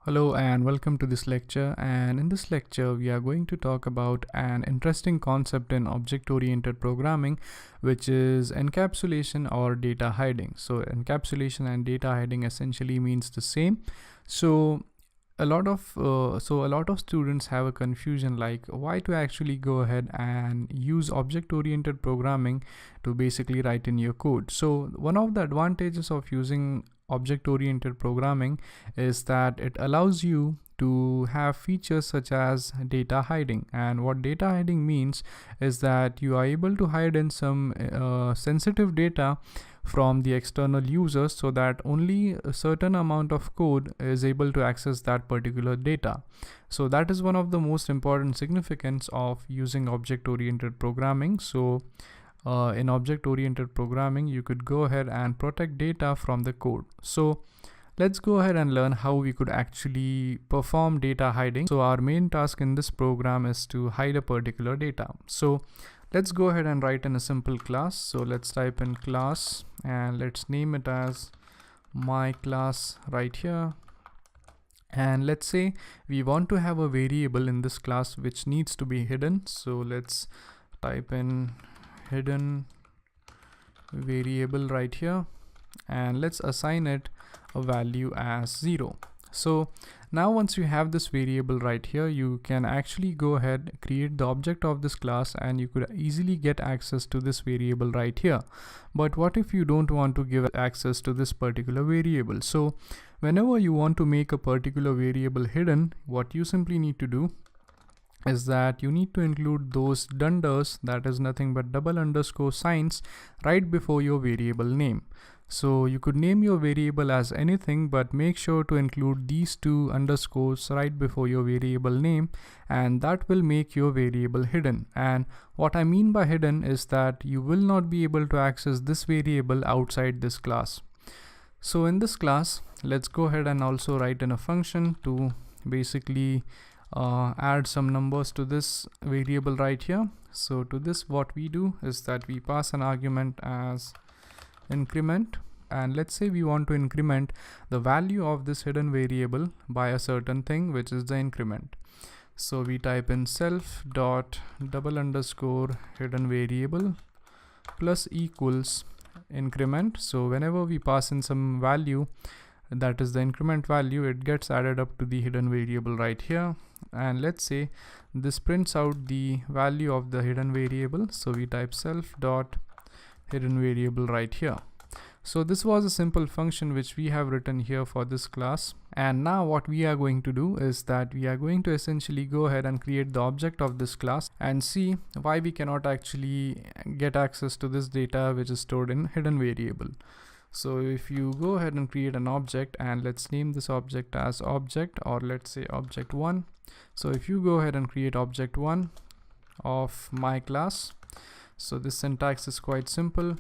Hello and welcome to this lecture, and in this lecture we are going to talk about an interesting concept in object-oriented programming, which is encapsulation or data hiding. So encapsulation and data hiding essentially means the same. So a lot of students have a confusion like why to actually go ahead and use object-oriented programming to basically write in your code. So one of the advantages of using object-oriented programming is that it allows you to have features such as data hiding. And what data hiding means is that you are able to hide in some sensitive data from the external users so that only a certain amount of code is able to access that particular data. So that is one of the most important significance of using object-oriented programming. So in object-oriented programming, you could go ahead and protect data from the code. So let's go ahead and learn how we could actually perform data hiding. So our main task in this program is to hide a particular data. So let's go ahead and write in a simple class. So let's type in class and let's name it as my class right here. And let's say we want to have a variable in this class which needs to be hidden. So let's type in hidden variable right here, and let's assign it a value as 0. So now once you have this variable right here, you can actually go ahead, create the object of this class, and you could easily get access to this variable right here. But what if you don't want to give access to this particular variable? So whenever you want to make a particular variable hidden, what you simply need to do is that you need to include those dunders, that is nothing but double underscore signs, right before your variable name. So you could name your variable as anything, but make sure to include these two underscores right before your variable name, and that will make your variable hidden. And what I mean by hidden is that you will not be able to access this variable outside this class. So in this class, let's go ahead and also write in a function to basically add some numbers to this variable right here. So to this, what we do is that we pass an argument as increment, and let's say we want to increment the value of this hidden variable by a certain thing, which is the increment. So we type in self dot double underscore hidden variable plus equals increment. So whenever we pass in some value, that is the increment value, it gets added up to the hidden variable right here. And let's say this prints out the value of the hidden variable. So we type self dot hidden variable right here. So this was a simple function which we have written here for this class. And now what we are going to do is that we are going to essentially go ahead and create the object of this class and see why we cannot actually get access to this data which is stored in hidden variable. So if you go ahead and create an object, and let's name this object as object, or let's say object 1. So if you go ahead and create object 1 of my class, so this syntax is quite simple.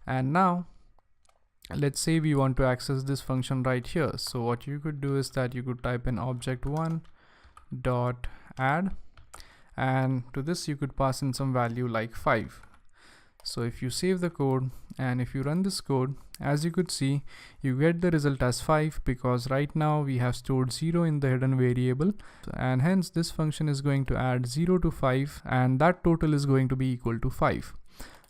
And now let's say we want to access this function right here. So what you could do is that you could type in object 1 dot add, and to this you could pass in some value like 5. So if you save the code and if you run this code, as you could see, you get the result as 5 because right now we have stored 0 in the hidden variable, and hence this function is going to add 0 to 5, and that total is going to be equal to 5.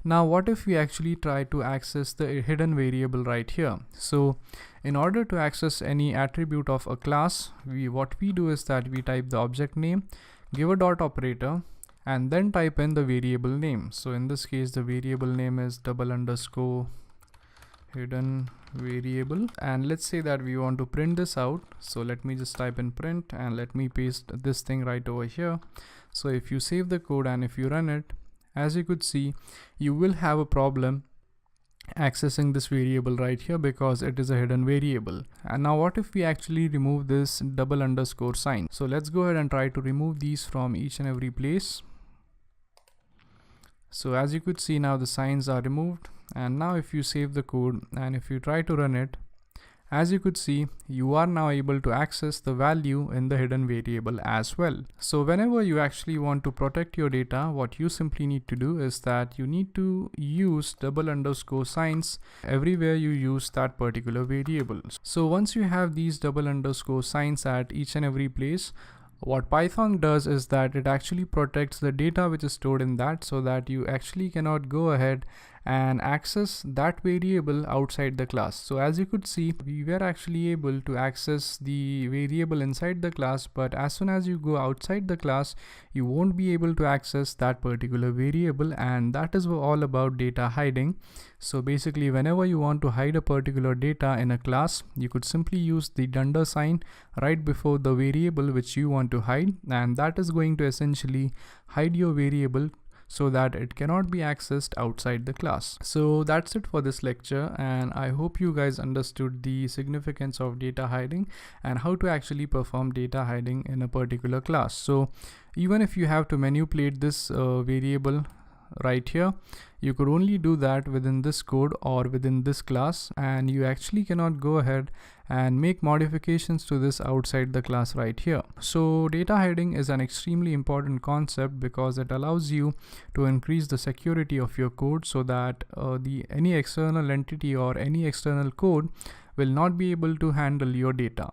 Now what if we actually try to access the hidden variable right here? So in order to access any attribute of a class, what we do is that we type the object name, give a dot operator, and then type in the variable name. So in this case, the variable name is double underscore hidden variable, and let's say that we want to print this out. So let me just type in print, and let me paste this thing right over here. So if you save the code and if you run it, as you could see, you will have a problem accessing this variable right here because it is a hidden variable. And now what if we actually remove this double underscore sign? So let's go ahead and try to remove these from each and every place. So as you could see, now the signs are removed. And now if you save the code and if you try to run it, as you could see, you are now able to access the value in the hidden variable as well. So whenever you actually want to protect your data, what you simply need to do is that you need to use double underscore signs everywhere you use that particular variable. So once you have these double underscore signs at each and every place, what Python does is that it actually protects the data which is stored in that, so that you actually cannot go ahead and access that variable outside the class. So as you could see, we were actually able to access the variable inside the class, but as soon as you go outside the class, you won't be able to access that particular variable, and that is all about data hiding. So basically, whenever you want to hide a particular data in a class, you could simply use the dunder sign right before the variable which you want to hide, and that is going to essentially hide your variable so that it cannot be accessed outside the class. So that's it for this lecture, and I hope you guys understood the significance of data hiding and how to actually perform data hiding in a particular class. So even if you have to manipulate this variable right here, you could only do that within this code or within this class, and you actually cannot go ahead and make modifications to this outside the class right here. So data hiding is an extremely important concept because it allows you to increase the security of your code, so that any external entity or any external code will not be able to handle your data.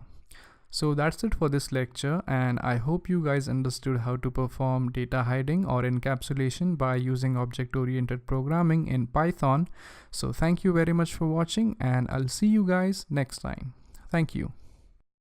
So that's it for this lecture, and I hope you guys understood how to perform data hiding or encapsulation by using object-oriented programming in Python. So thank you very much for watching, and I'll see you guys next time. Thank you.